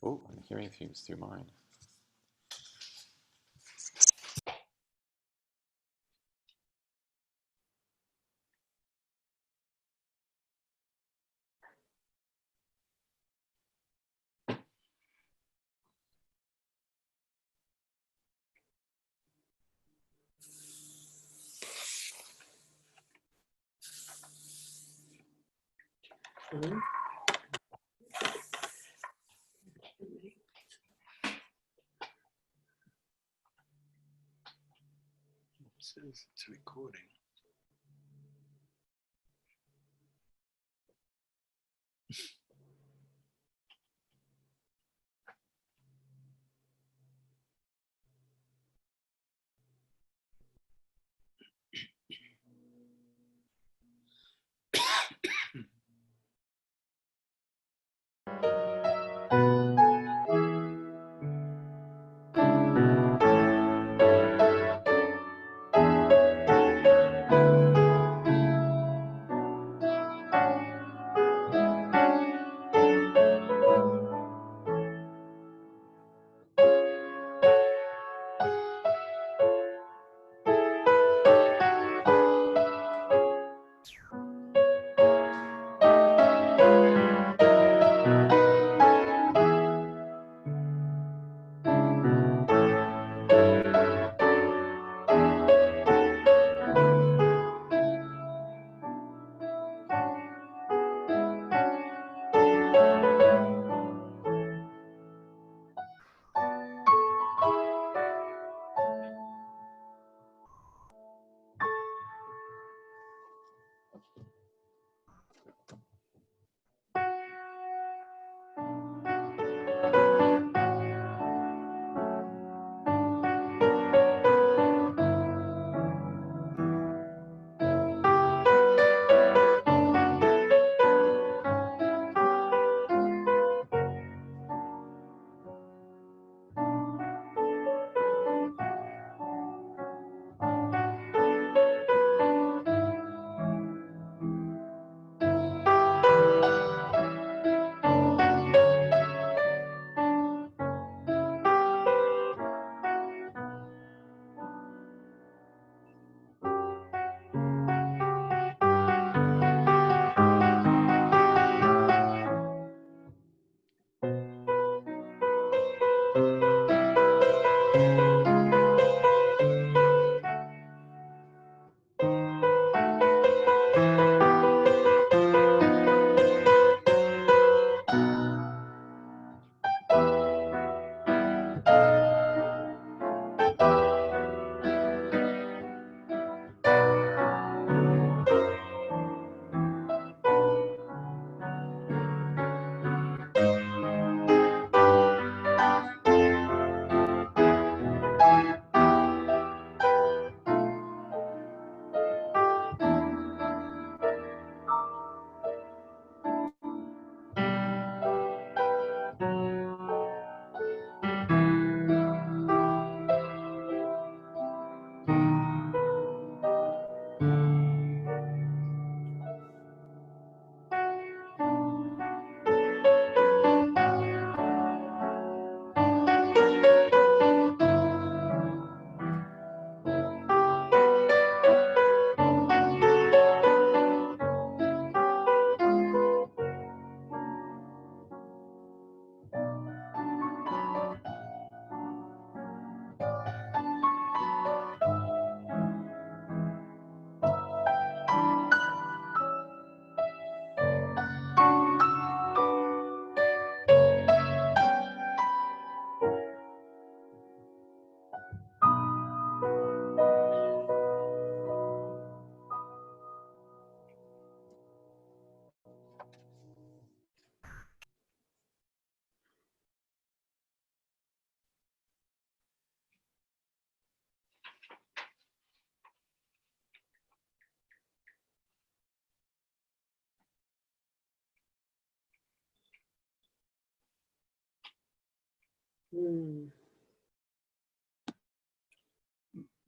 Oh, I'm hearing things through mine. It says it's recording.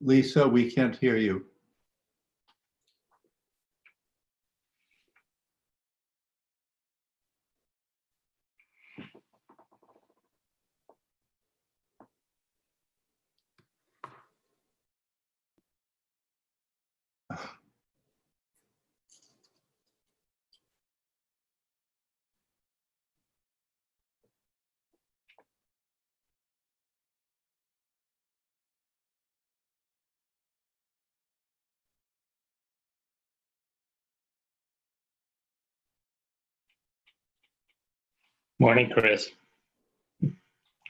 Lisa, we can't hear you. Morning, Chris.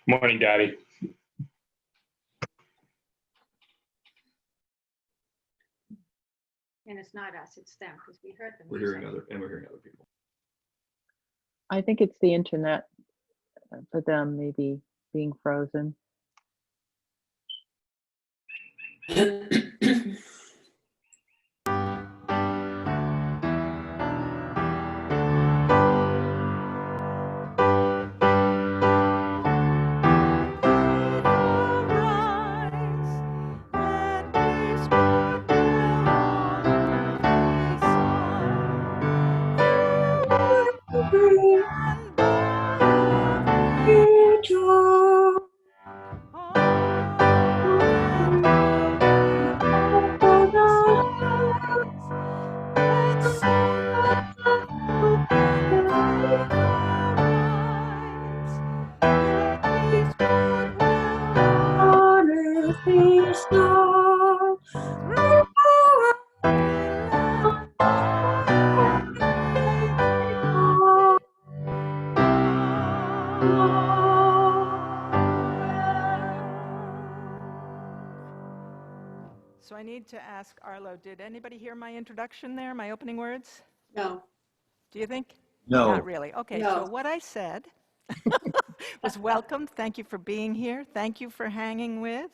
Morning, Daddy. And it's not us, it's them, because we heard them. We're hearing other people. I think it's the internet for them, maybe being frozen. So I need to ask Arlo, did anybody hear my introduction there, my opening words? No. Do you think? No. Not really. Okay, No. so what I said was welcome. Thank you for being here. Thank you for hanging with.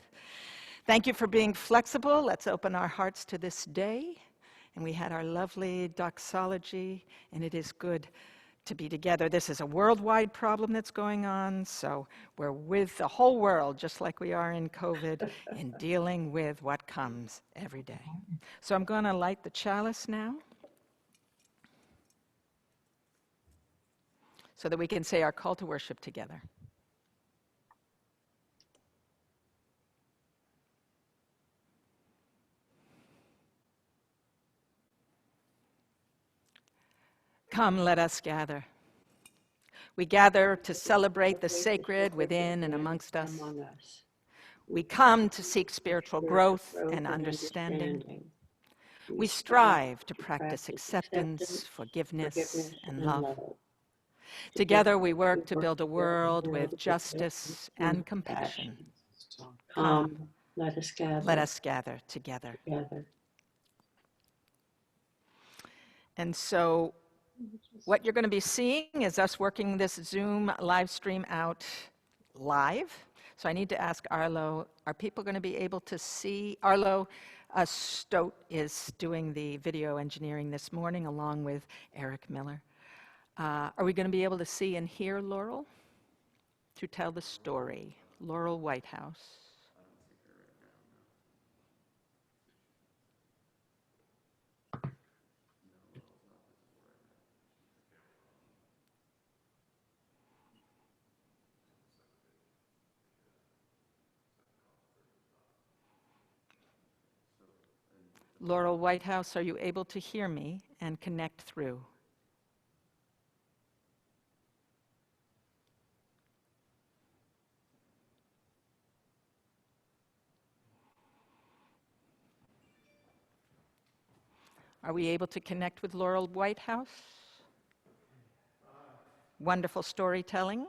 Thank you for being flexible. Let's open our hearts to this day. And we had our lovely doxology, and it is good to be together. This is a worldwide problem that's going on, so we're with the whole world, just like we are in COVID, and dealing with what comes every day. So I'm going to light the chalice now, so that we can say our call to worship together. Come, let us gather. We gather to celebrate the sacred within and amongst us. We come to seek spiritual growth and understanding. We strive to practice acceptance, forgiveness, and love. Together we work to build a world with justice and compassion. Come, let us gather together. And so what you're going to be seeing is us working this Zoom live stream out live. So I need to ask Arlo, are people going to be able to see? Arlo Stote is doing the video engineering this morning along with Eric Miller. Are we going to be able to see and hear Laurel to tell the story? Laurel Whitehouse. Laurel Whitehouse, are you able to hear me and connect through? Are we able to connect with Laurel Whitehouse? Wonderful storytelling.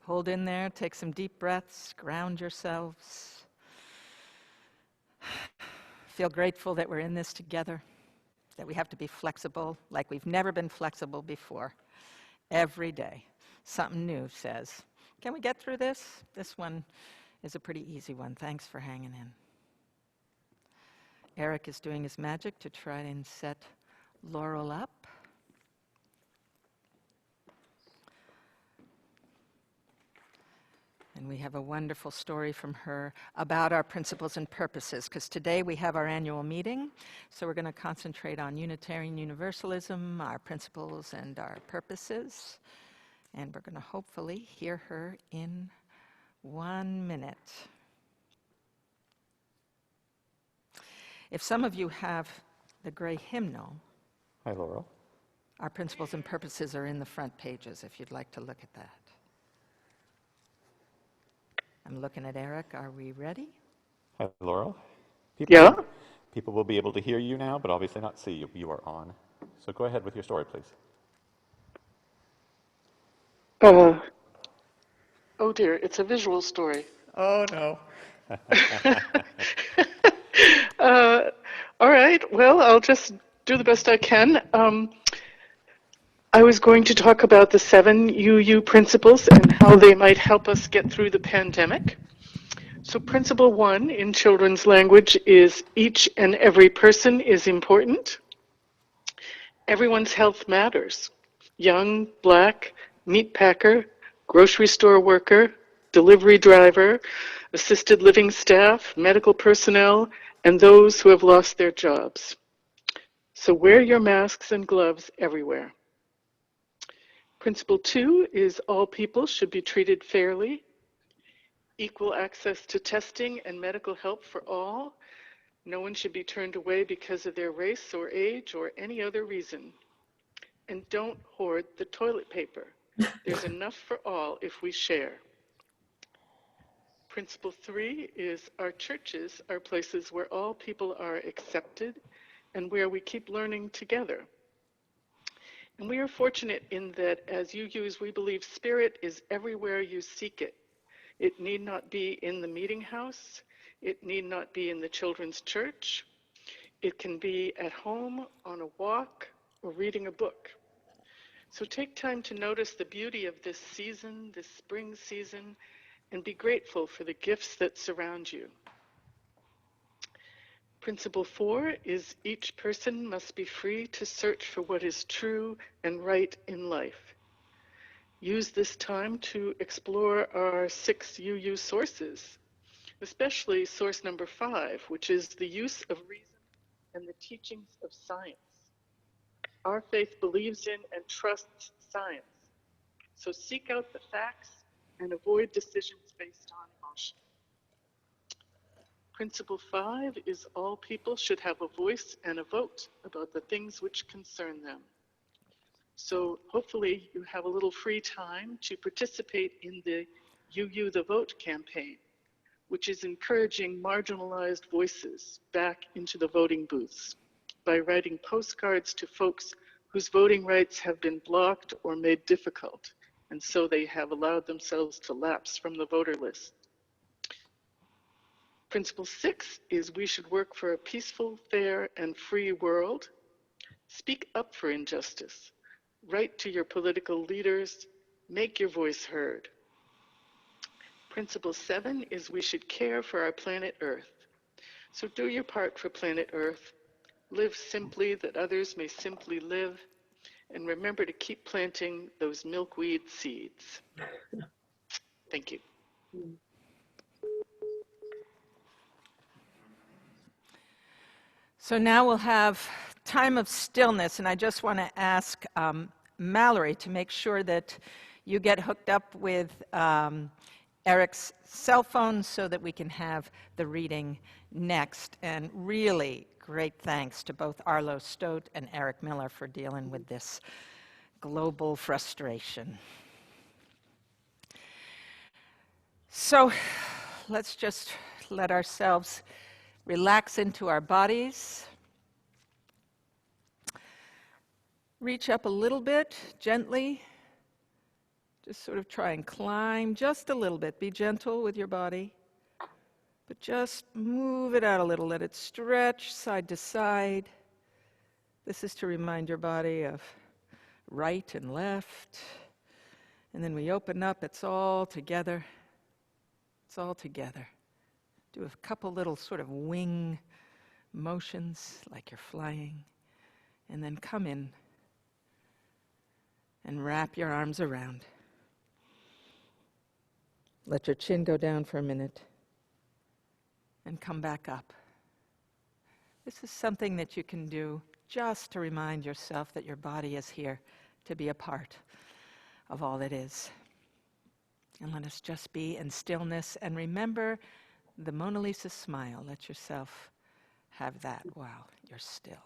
Hold in there, take some deep breaths, ground yourselves. Feel grateful that we're in this together, that we have to be flexible like we've never been flexible before. Every day, something new says, can we get through this? This one is a pretty easy one. Thanks for hanging in. Eric is doing his magic to try and set Laurel up. And we have a wonderful story from her about our principles and purposes, because today we have our annual meeting, so we're going to concentrate on Unitarian Universalism, our principles and our purposes, and we're going to hopefully hear her in 1 minute. If some of you have the gray hymnal, Hi, Laurel. our principles and purposes are in the front pages if you'd like to look at that. I'm looking at Eric. Are we ready? Hi, Laurel. Yeah. People will be able to hear you now, but obviously not see you. You are on. So go ahead with your story, please. Oh dear, it's a visual story. Oh, no. All right, well, I'll just do the best I can. I was going to talk about the 7 UU principles and how they might help us get through the pandemic. So principle 1 in children's language is each and every person is important. Everyone's health matters. Young, black, meat packer, grocery store worker, delivery driver, assisted living staff, medical personnel, and those who have lost their jobs. So wear your masks and gloves everywhere. Principle 2 is all people should be treated fairly. Equal access to testing and medical help for all. No one should be turned away because of their race or age or any other reason. And don't hoard the toilet paper. There's enough for all if we share. Principle 3 is our churches are places where all people are accepted and where we keep learning together. And we are fortunate in that as UUs, we believe spirit is everywhere you seek it. It need not be in the meeting house. It need not be in the children's church. It can be at home, on a walk, or reading a book. So take time to notice the beauty of this season, this spring season, and be grateful for the gifts that surround you. Principle 4 is each person must be free to search for what is true and right in life. Use this time to explore our 6 UU sources, especially source number 5, which is the use of reason and the teachings of science. Our faith believes in and trusts science. So seek out the facts and avoid decisions based on emotion. Principle 5 is all people should have a voice and a vote about the things which concern them. So hopefully you have a little free time to participate in the UU the Vote campaign, which is encouraging marginalized voices back into the voting booths by writing postcards to folks whose voting rights have been blocked or made difficult, and so they have allowed themselves to lapse from the voter list. Principle 6 is we should work for a peaceful, fair, and free world. Speak up for injustice. Write to your political leaders. Make your voice heard. Principle 7 is we should care for our planet Earth. So do your part for planet Earth. Live simply that others may simply live. And remember to keep planting those milkweed seeds. Thank you. So now we'll have time of stillness, and I just want to ask Mallory to make sure that you get hooked up with Eric's cell phone so that we can have the reading next. And really great thanks to both Arlo Stote and Eric Miller for dealing with this global frustration. So let's just let ourselves relax into our bodies. Reach up a little bit, gently. Just sort of try and climb just a little bit. Be gentle with your body. But just move it out a little. Let it stretch side to side. This is to remind your body of right and left. And then we open up. It's all together. It's all together. Do a couple little sort of wing motions like you're flying, and then come in and wrap your arms around. Let your chin go down for a minute and come back up. This is something that you can do just to remind yourself that your body is here to be a part of all that is. And let us just be in stillness and remember the Mona Lisa smile. Let yourself have that while you're still.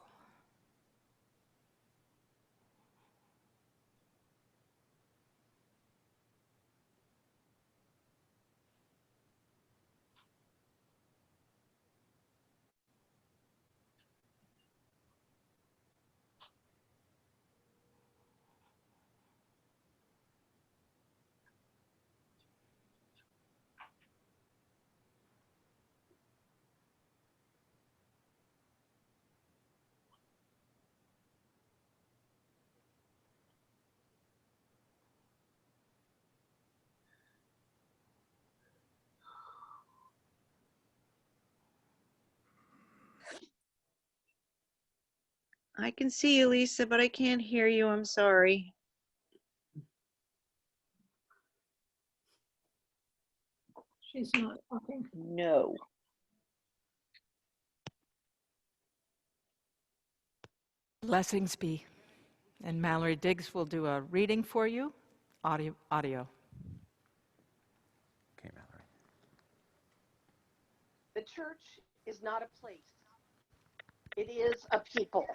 I can see you, Lisa, but I can't hear you. I'm sorry. She's not talking. No. Blessings be. And Mallory Diggs will do a reading for you, audio. Okay, Mallory. The church is not a place. It is a people.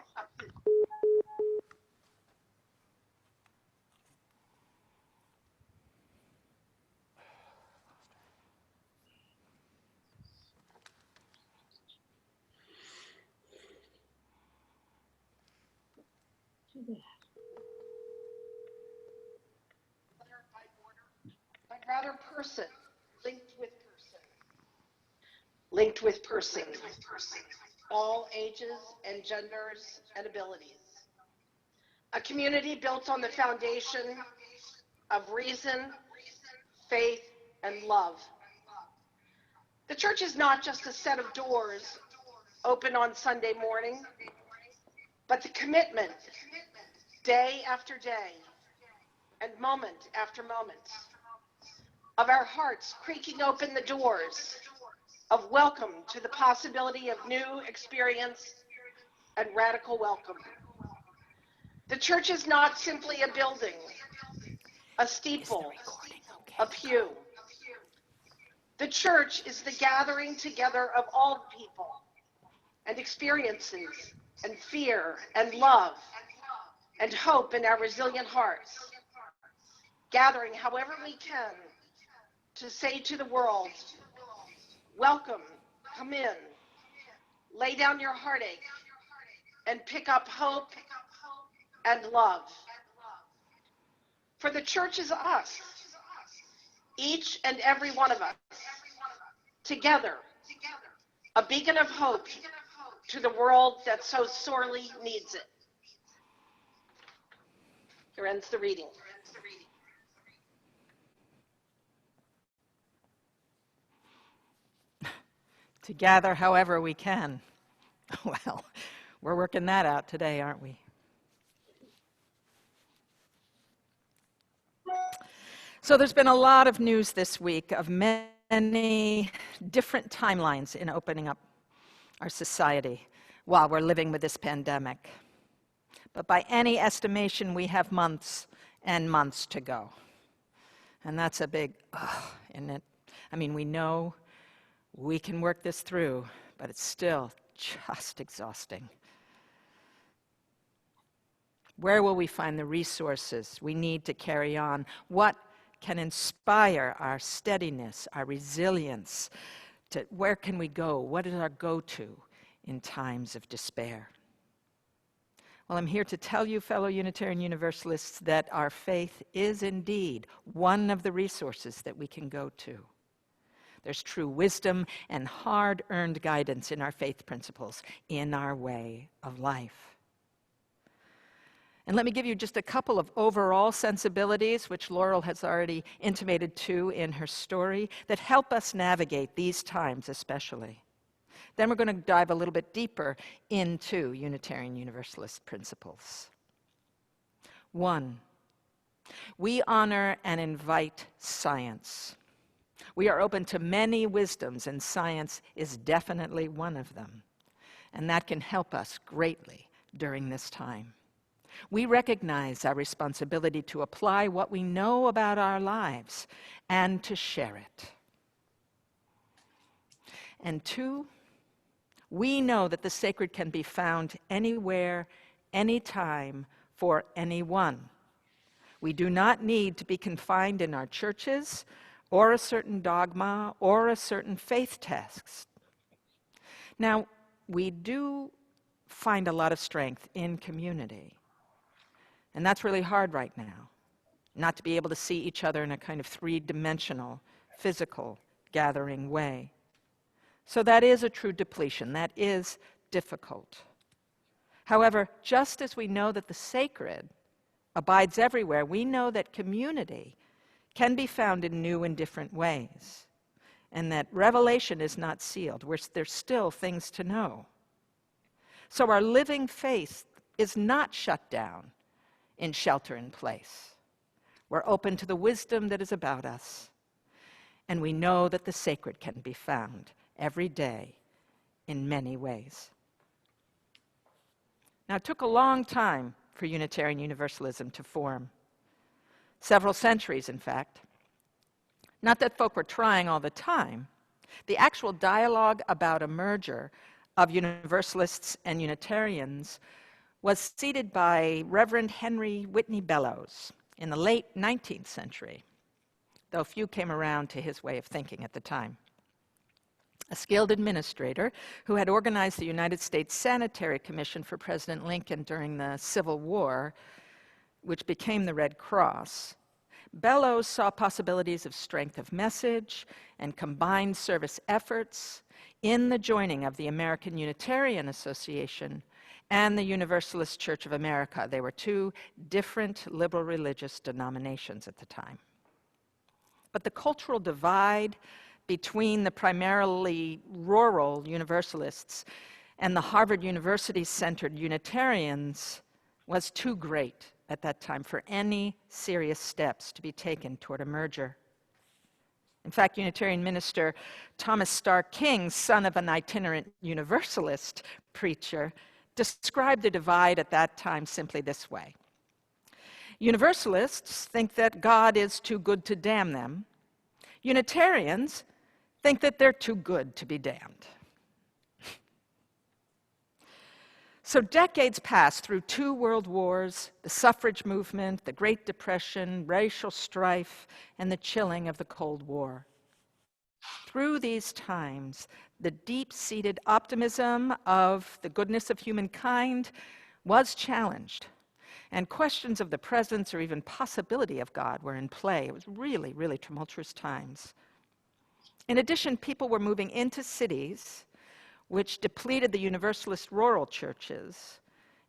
But rather person, linked with person. Linked with person. All ages and genders and abilities. A community built on the foundation of reason, faith, and love. The church is not just a set of doors open on Sunday morning, but the commitment, day after day, and moment after moment, of our hearts creaking open the doors of welcome to the possibility of new experience and radical welcome. The church is not simply a building, a steeple, a pew. The church is the gathering together of all people and experiences and fear and love and hope in our resilient hearts, gathering however we can to say to the world, welcome, come in, lay down your heartache, and pick up hope and love. For the church is us, each and every one of us, together, a beacon of hope to the world that so sorely needs it. Here ends the reading. To gather however we can. Well, we're working that out today, aren't we? So there's been a lot of news this week of many different timelines in opening up our society while we're living with this pandemic. But by any estimation, we have months and months to go. And that's a big, isn't it? I mean, we know we can work this through, but it's still just exhausting. Where will we find the resources we need to carry on? What can inspire our steadiness, our resilience? Where can we go? What is our go-to in times of despair? Well, I'm here to tell you, fellow Unitarian Universalists, that our faith is indeed one of the resources that we can go to. There's true wisdom and hard-earned guidance in our faith principles, in our way of life. And let me give you just a couple of overall sensibilities, which Laurel has already intimated to in her story, that help us navigate these times especially. Then we're going to dive a little bit deeper into Unitarian Universalist principles. 1, we honor and invite science. We are open to many wisdoms, and science is definitely one of them. And that can help us greatly during this time. We recognize our responsibility to apply what we know about our lives and to share it. And 2, we know that the sacred can be found anywhere, anytime, for anyone. We do not need to be confined in our churches or a certain dogma or a certain faith text. Now, we do find a lot of strength in community. And that's really hard right now, not to be able to see each other in a kind of three-dimensional, physical, gathering way. So that is a true depletion. That is difficult. However, just as we know that the sacred abides everywhere, we know that community can be found in new and different ways, and that revelation is not sealed. There's still things to know. So our living faith is not shut down in shelter in place. We're open to the wisdom that is about us, and we know that the sacred can be found every day in many ways. Now, it took a long time for Unitarian Universalism to form. Several centuries, in fact. Not that folk were trying all the time. The actual dialogue about a merger of Universalists and Unitarians was seeded by Reverend Henry Whitney Bellows in the late 19th century, though few came around to his way of thinking at the time. A skilled administrator who had organized the United States Sanitary Commission for President Lincoln during the Civil War, which became the Red Cross, Bellows saw possibilities of strength of message and combined service efforts in the joining of the American Unitarian Association and the Universalist Church of America. They were two different liberal religious denominations at the time. But the cultural divide between the primarily rural Universalists and the Harvard University-centered Unitarians was too great at that time for any serious steps to be taken toward a merger. In fact, Unitarian minister Thomas Starr King, son of an itinerant Universalist preacher, described the divide at that time simply this way. Universalists think that God is too good to damn them. Unitarians think that they're too good to be damned. So decades passed through 2 world wars, the suffrage movement, the Great Depression, racial strife, and the chilling of the Cold War. Through these times, the deep-seated optimism of the goodness of humankind was challenged, and questions of the presence or even possibility of God were in play. It was really, really tumultuous times. In addition, people were moving into cities which depleted the Universalist rural churches.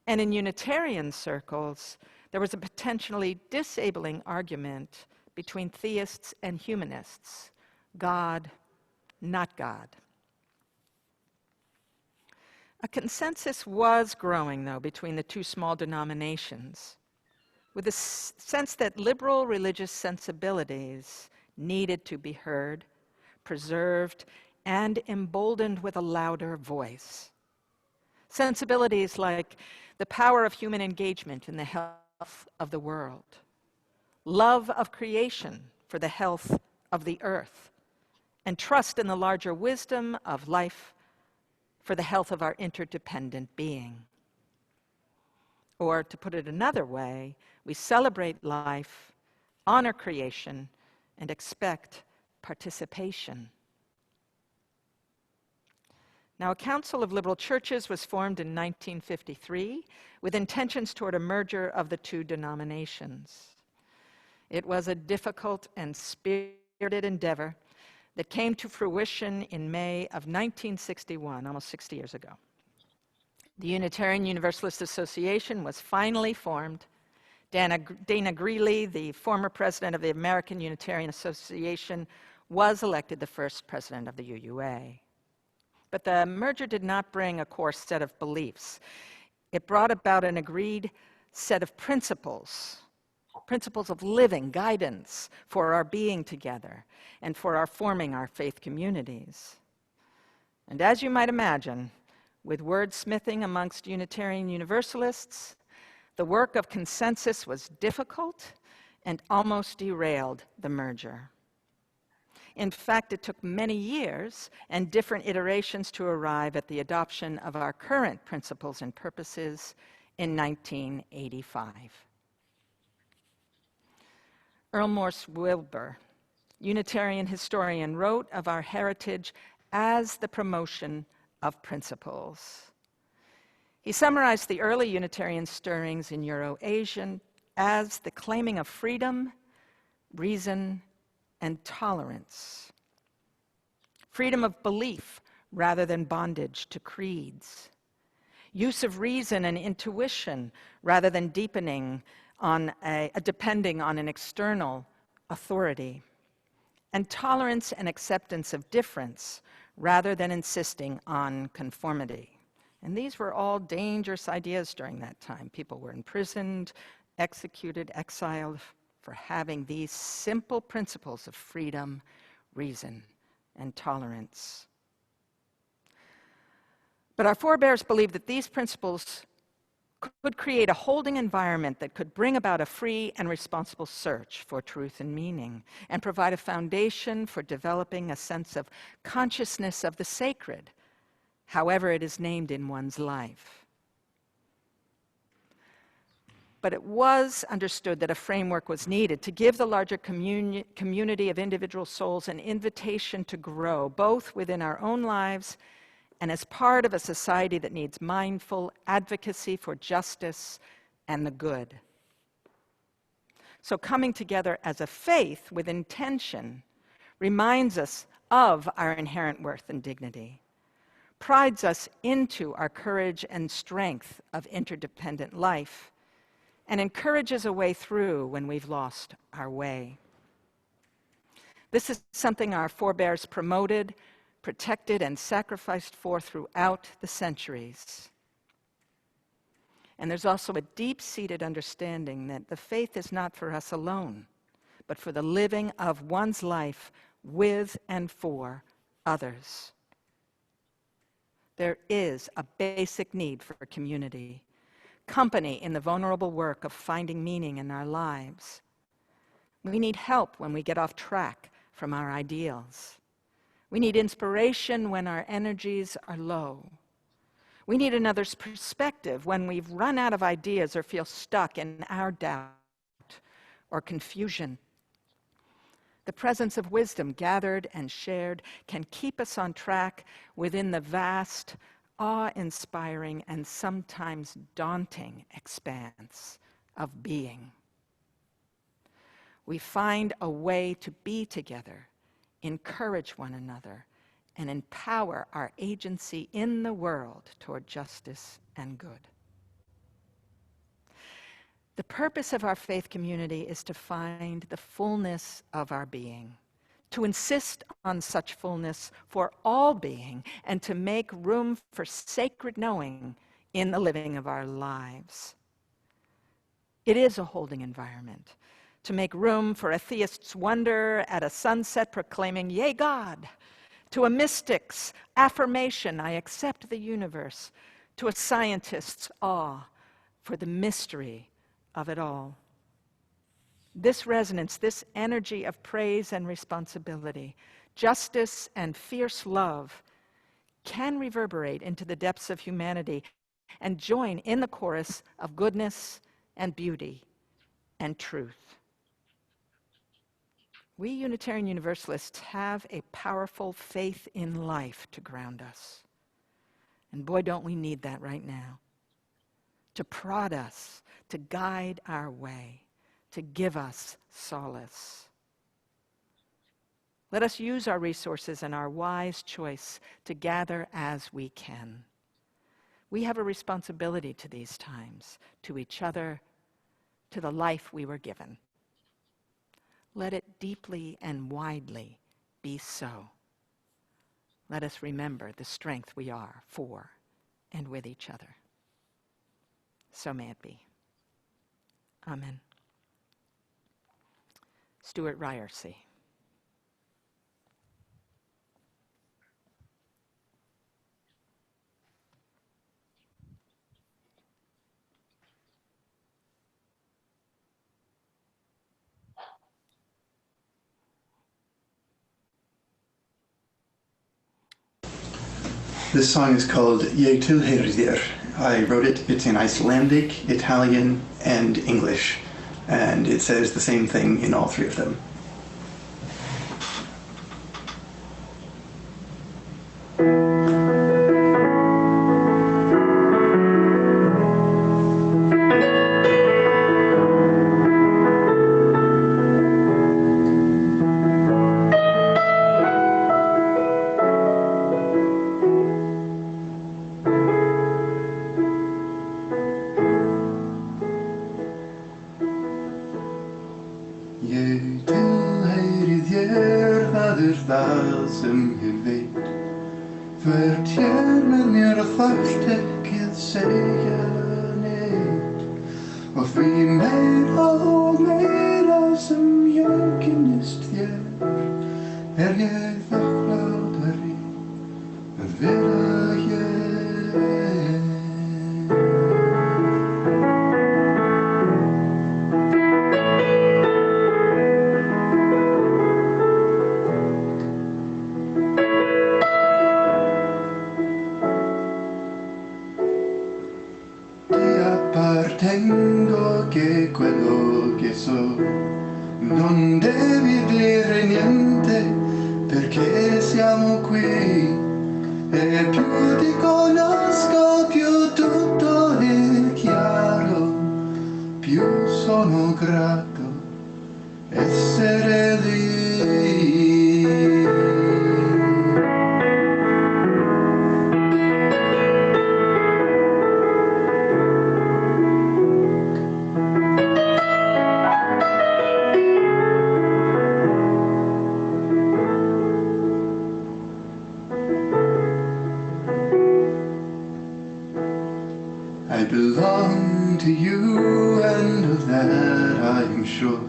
And in Unitarian circles, there was a potentially disabling argument between theists and humanists. God, not God. A consensus was growing, though, between the two small denominations, with a sense that liberal religious sensibilities needed to be heard, preserved, and emboldened with a louder voice. Sensibilities like the power of human engagement in the health of the world, love of creation for the health of the earth, and trust in the larger wisdom of life for the health of our interdependent being. Or, to put it another way, we celebrate life, honor creation, and expect participation. Now, a Council of Liberal Churches was formed in 1953 with intentions toward a merger of the two denominations. It was a difficult and spirited endeavor that came to fruition in May of 1961, almost 60 years ago. The Unitarian Universalist Association was finally formed. Dana Greeley, the former president of the American Unitarian Association, was elected the first president of the UUA. But the merger did not bring a core set of beliefs. It brought about an agreed set of principles of living, guidance for our being together and for our forming our faith communities. And as you might imagine, with wordsmithing amongst Unitarian Universalists, the work of consensus was difficult and almost derailed the merger. In fact, it took many years and different iterations to arrive at the adoption of our current principles and purposes in 1985. Earl Morse Wilbur, Unitarian historian, wrote of our heritage as the promotion of principles. He summarized the early Unitarian stirrings in Euro-Asian as the claiming of freedom, reason, and tolerance. Freedom of belief rather than bondage to creeds. Use of reason and intuition rather than depending on an external authority. And tolerance and acceptance of difference rather than insisting on conformity. And these were all dangerous ideas during that time. People were imprisoned, executed, exiled for having these simple principles of freedom, reason, and tolerance. But our forebears believed that these principles could create a holding environment that could bring about a free and responsible search for truth and meaning, and provide a foundation for developing a sense of consciousness of the sacred, however it is named in one's life. But it was understood that a framework was needed to give the larger community of individual souls an invitation to grow, both within our own lives and as part of a society that needs mindful advocacy for justice and the good. So coming together as a faith with intention reminds us of our inherent worth and dignity, prides us into our courage and strength of interdependent life, and encourages a way through when we've lost our way. This is something our forebears promoted, protected, and sacrificed for throughout the centuries. And there's also a deep-seated understanding that the faith is not for us alone, but for the living of one's life with and for others. There is a basic need for community, company in the vulnerable work of finding meaning in our lives. We need help when we get off track from our ideals. We need inspiration when our energies are low. We need another's perspective when we've run out of ideas or feel stuck in our doubt or confusion. The presence of wisdom gathered and shared can keep us on track within the vast, awe-inspiring, and sometimes daunting expanse of being. We find a way to be together, encourage one another, and empower our agency in the world toward justice and good. The purpose of our faith community is to find the fullness of our being, to insist on such fullness for all being, and to make room for sacred knowing in the living of our lives. It is a holding environment, to make room for a theist's wonder at a sunset proclaiming, "Yea, God," to a mystic's affirmation, "I accept the universe," to a scientist's awe for the mystery of it all. This resonance, this energy of praise and responsibility, justice and fierce love can reverberate into the depths of humanity and join in the chorus of goodness and beauty and truth. We Unitarian Universalists have a powerful faith in life to ground us. And boy, don't we need that right now. To prod us, to guide our way, to give us solace. Let us use our resources and our wise choice to gather as we can. We have a responsibility to these times, to each other, to the life we were given. Let it deeply and widely be so. Let us remember the strength we are for and with each other. So may it be. Amen. Stuart Ryersey. This song is called Jeg tilhører þér. I wrote it. It's in Icelandic, Italian, and English. And it says the same thing in all three of them. Jeg tilhører þér, það það sem ég veit. Hvert hér með mér og þarft ekki að segja nei. Og því meira og meira sem ég kynnist þér, ég þakklátari að vera hér. Appartengo che quello che so non devi dire niente perché siamo qui e più ti conosco più tutto è chiaro, più sono grato essere lì. I belong to you and of that I am sure.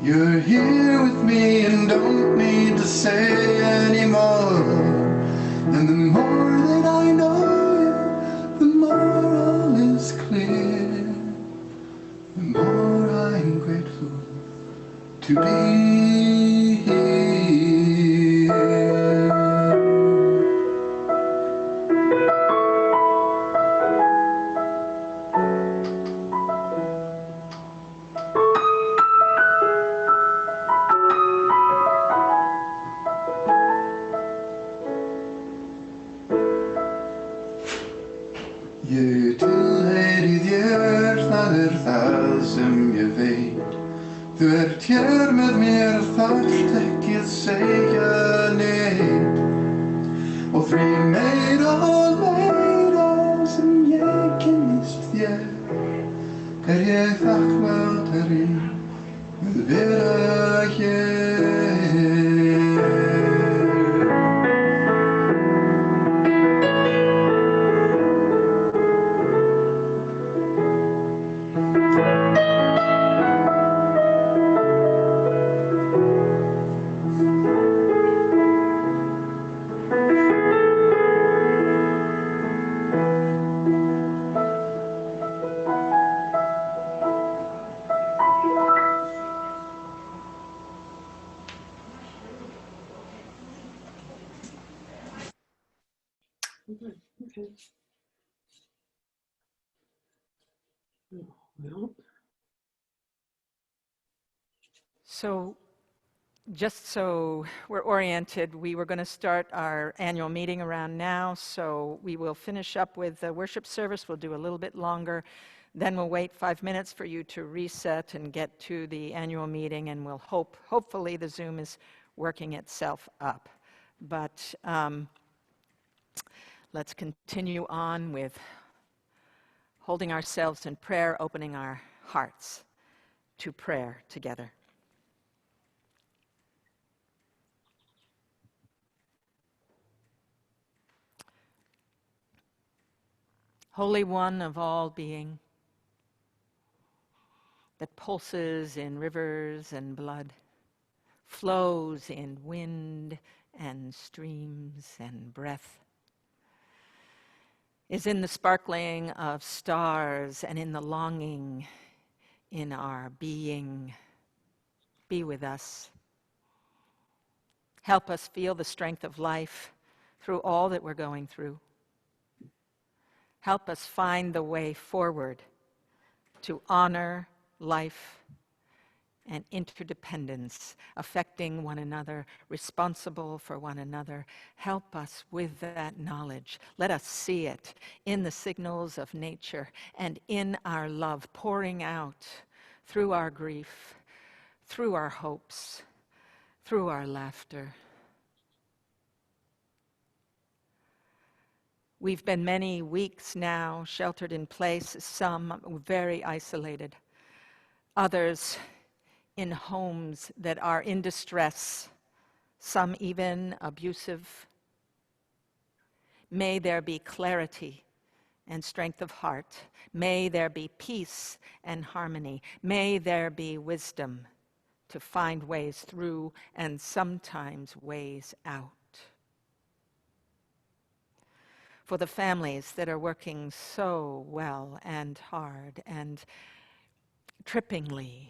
You're here with me and don't need to say anymore. And the more that I know you, the more all is clear. The more I'm grateful to be here. Ég tilheyri þér, það sem ég veit. Þú ert hér með mér, þarft ekki að segja neitt. Og því meira og meira sem ég kynnist þér, ég þakklátari að vera hér. Okay. Well, So, just so we're oriented, we were going to start our annual meeting around now, so we will finish up with the worship service. We'll do a little bit longer. Then we'll wait 5 minutes for you to reset and get to the annual meeting, and we'll hopefully the Zoom is working itself up. But let's continue on with holding ourselves in prayer, opening our hearts to prayer together. Holy One of all being, that pulses in rivers and blood, flows in wind and streams and breath, is in the sparkling of stars and in the longing in our being. Be with us. Help us feel the strength of life through all that we're going through. Help us find the way forward to honor life and interdependence, affecting one another, responsible for one another. Help us with that knowledge. Let us see it in the signals of nature and in our love pouring out through our grief, through our hopes, through our laughter. We've been many weeks now sheltered in place, some very isolated, others in homes that are in distress, some even abusive. May there be clarity and strength of heart. May there be peace and harmony. May there be wisdom to find ways through and sometimes ways out. For the families that are working so well and hard and trippingly,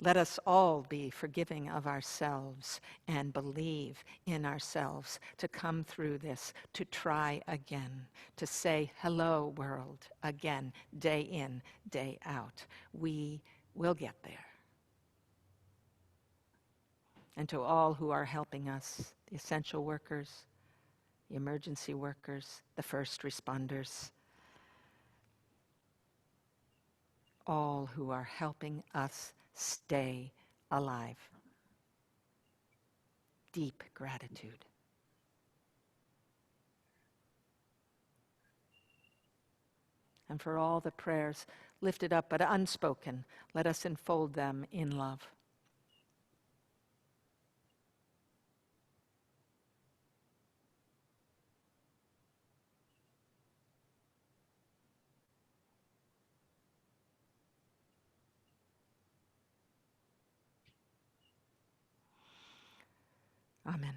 let us all be forgiving of ourselves and believe in ourselves to come through this, to try again, to say hello world again, day in, day out. We will get there. And to all who are helping us, the essential workers, the emergency workers, the first responders, all who are helping us stay alive. Deep gratitude. And for all the prayers lifted up but unspoken, let us enfold them in love. Amen.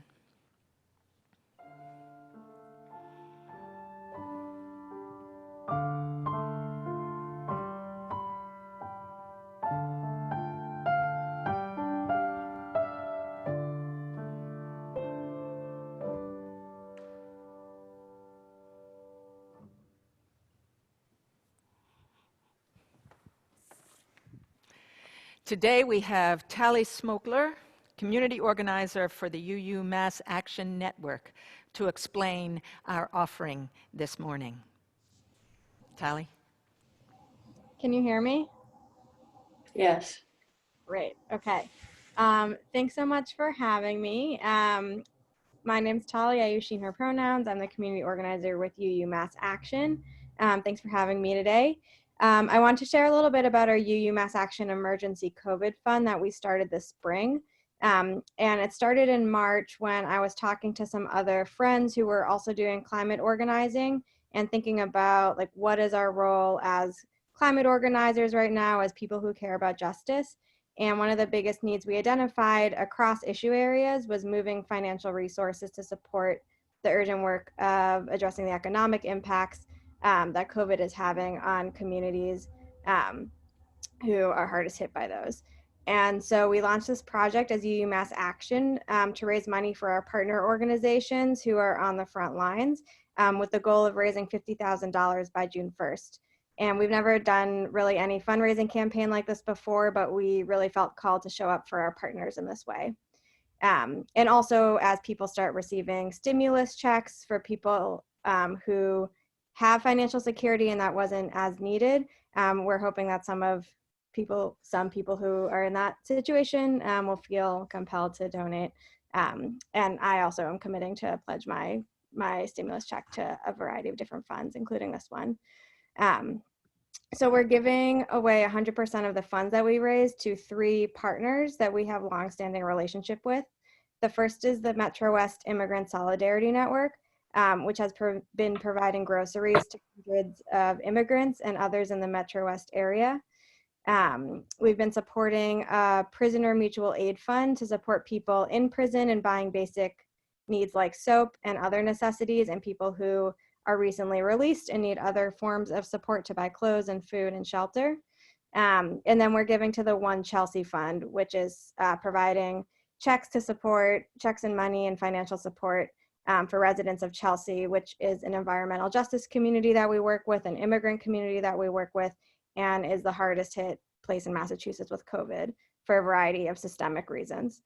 Today we have Tally Smokler, community organizer for the UU Mass Action Network, to explain our offering this morning. Tally? Can you hear me? Yes. Great. Okay. Thanks so much for having me. My name's Tali. I use she, her pronouns. I'm the community organizer with UU Mass Action. Thanks for having me today. I want to share a little bit about our UU Mass Action Emergency COVID Fund that we started this spring. And it started in March when I was talking to some other friends who were also doing climate organizing and thinking about like what is our role as climate organizers right now, as people who care about justice. And one of the biggest needs we identified across issue areas was moving financial resources to support the urgent work of addressing the economic impacts that COVID is having on communities who are hardest hit by those. And so we launched this project as UU Mass Action to raise money for our partner organizations who are on the front lines with the goal of raising $50,000 by June 1st. And we've never done really any fundraising campaign like this before, but we really felt called to show up for our partners in this way. And also as people start receiving stimulus checks for people who have financial security and that wasn't as needed, we're hoping that some people who are in that situation will feel compelled to donate. And I also am committing to pledge my stimulus check to a variety of different funds, including this one. So we're giving away 100% of the funds that we raise to 3 partners that we have a longstanding relationship with. The first is the Metro West Immigrant Solidarity Network, which has been providing groceries to hundreds of immigrants and others in the Metro West area. We've been supporting a prisoner mutual aid fund to support people in prison and buying basic needs like soap and other necessities, and people who are recently released and need other forms of support to buy clothes and food and shelter. And then we're giving to the One Chelsea Fund, which is providing checks and money and financial support for residents of Chelsea, which is an environmental justice community that we work with, an immigrant community that we work with, and is the hardest hit place in Massachusetts with COVID for a variety of systemic reasons.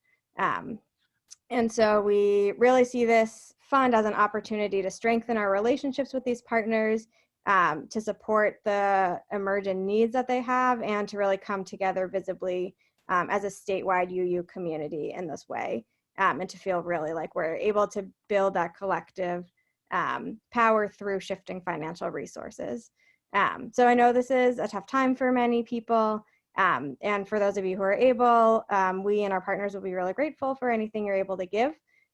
And so we really see this fund as an opportunity to strengthen our relationships with these partners, to support the emergent needs that they have, and to really come together visibly as a statewide UU community in this way, and to feel really like we're able to build that collective power through shifting financial resources. So I know this is a tough time for many people. And for those of you who are able, we and our partners will be really grateful for anything you're able to give.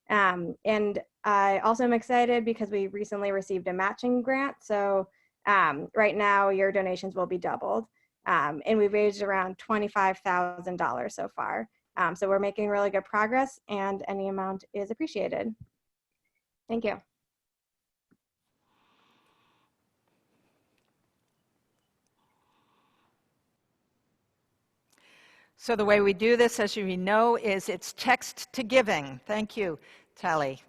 And I also am excited because we recently received a matching grant. So right now your donations will be doubled. And we've raised around $25,000 so far. So we're making really good progress, and any amount is appreciated. Thank you. So the way we do this, as you know, is it's text to giving. Thank you, Tally.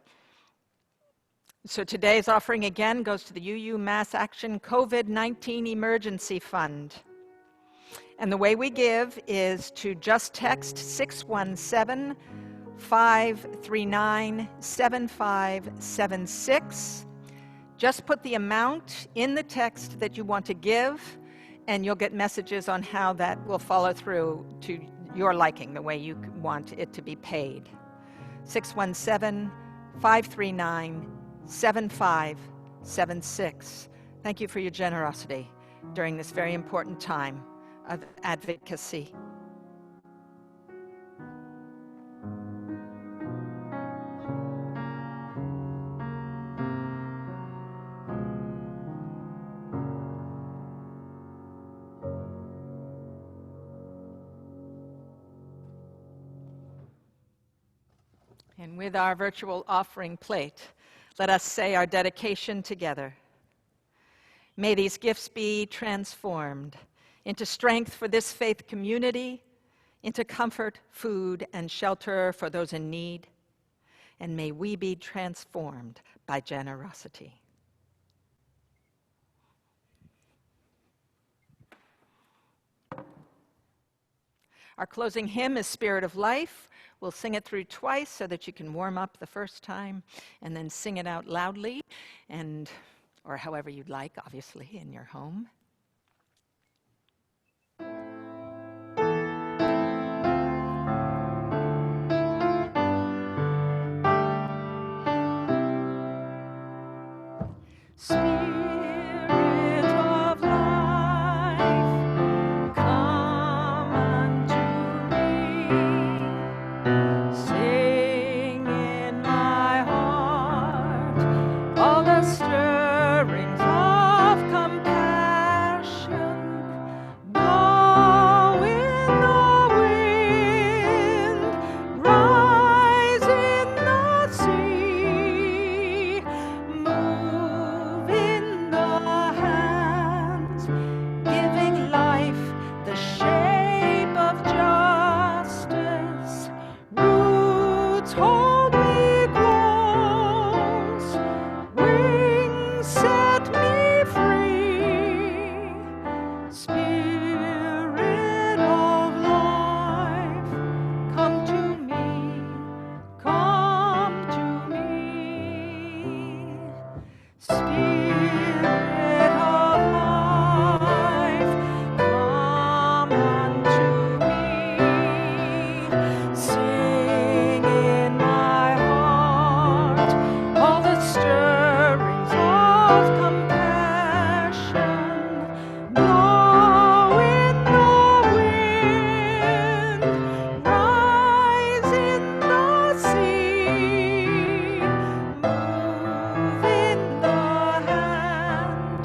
So today's offering again goes to the UU Mass Action COVID-19 Emergency Fund. And the way we give is to just text 617-539-7576. Just put the amount in the text that you want to give, and you'll get messages on how that will follow through to your liking, the way you want it to be paid. 617-539-7576. Thank you for your generosity during this very important time of advocacy. And with our virtual offering plate, let us say our dedication together. May these gifts be transformed into strength for this faith community, into comfort, food, and shelter for those in need, and may we be transformed by generosity. Our closing hymn is Spirit of Life. We'll sing it through twice so that you can warm up the first time and then sing it out loudly, or however you'd like, obviously, in your home. Spirit of life, come unto me. Sing in my heart all the stirrings of compassion. Blow in the wind, rise in the sea, move in the hands, giving life the shape of justice. Roots hold me close, wings set me free. Spirit of life, come to me, come to me. Spirit of life, come unto me. Sing in my heart all the stirrings of compassion. Blow in the wind, rise in the sea, move in the hand,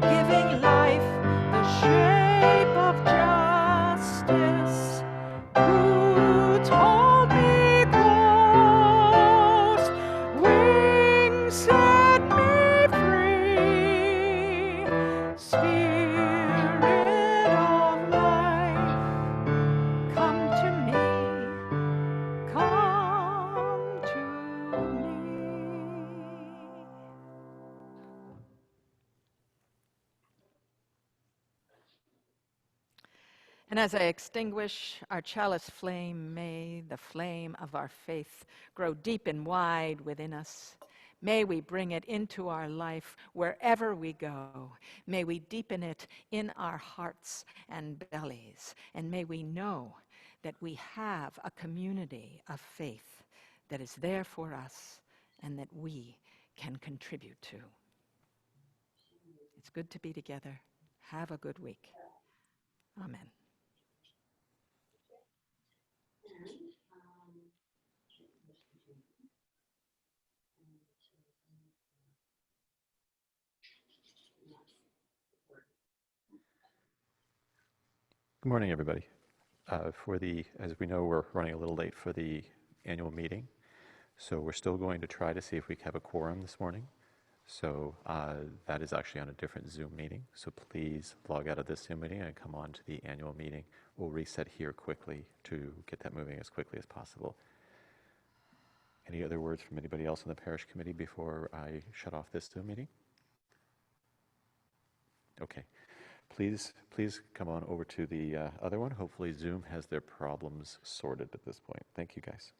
giving life the shape of justice. Roots hold me close, wings set me free. Spirit of life, come to me, come to me. And as I extinguish our chalice flame, may the flame of our faith grow deep and wide within us. May we bring it into our life wherever we go. May we deepen it in our hearts and bellies. And may we know that we have a community of faith that is there for us and that we can contribute to. It's good to be together. Have a good week. Amen. Good morning, everybody. As we know, we're running a little late for the annual meeting, so we're still going to try to see if we have a quorum this morning. So that is actually on a different Zoom meeting. So please log out of this Zoom meeting and come on to the annual meeting. We'll reset here quickly to get that moving as quickly as possible. Any other words from anybody else on the parish committee before I shut off this Zoom meeting? Okay. Please come on over to the other one. Hopefully Zoom has their problems sorted at this point. Thank you, guys.